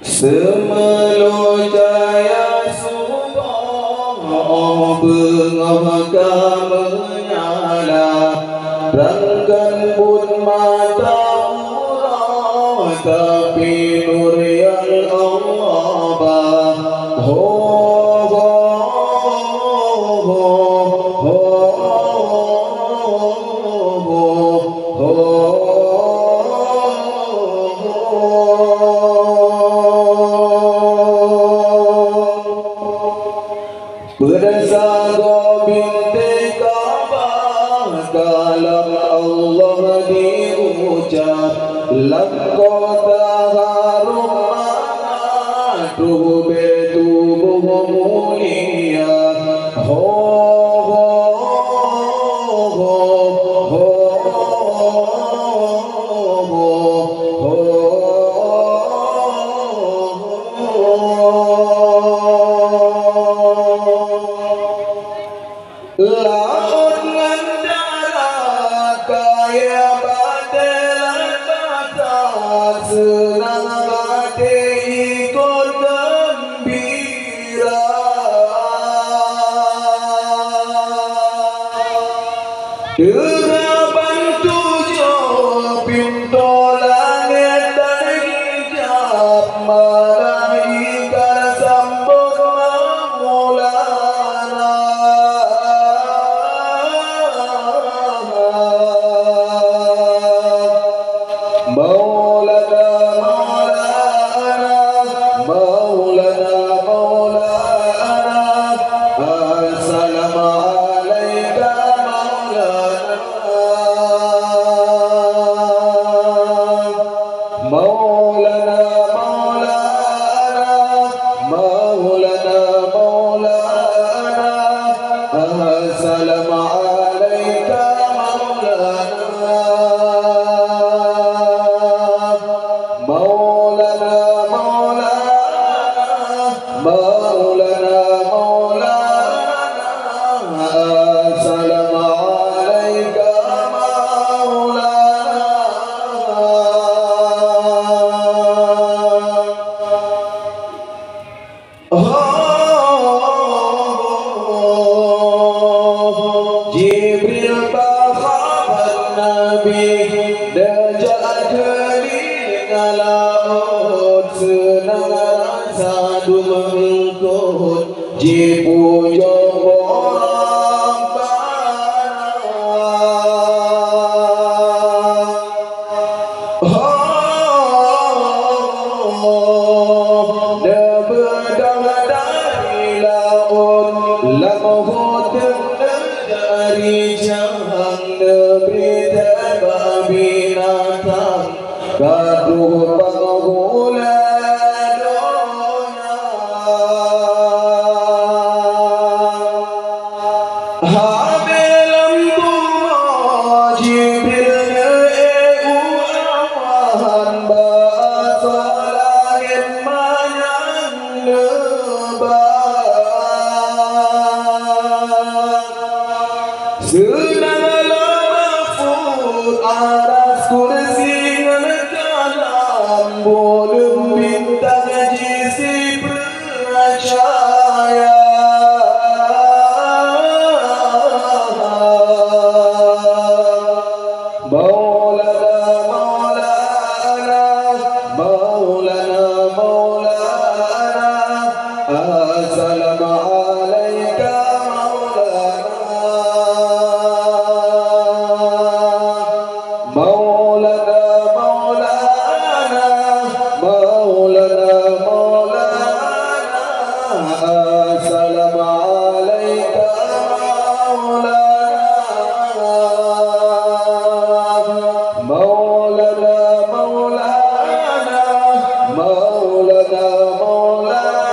Semelo jaya subah bengaka menyala rangkan pun mata urang tapi nur yang Allah ho ho ho ho ho Berdasar binti Ka'bah kalam Allah diucap Lakota harum manatuh betubuh mulia Ho ho ho ho Laut ngandara kaya batelan batas senang hati ikut gembira Derapan tujuh pintu langit dan hijab malaikat sambut Maulana Maulana Assalamu alayka Maulana Assalamu alayka Jibril bahabat Nabi Dajjal keliling laut senang rasa mengikut Jipujo orang dari jahan negeri tebak binatang gaduh panggulan donya habil lembu Jibril awan bahasa langit manyang Senang mahfud aras kursi kalam boleh bintang jisi percaya Maulana Assalamu alayka Maulana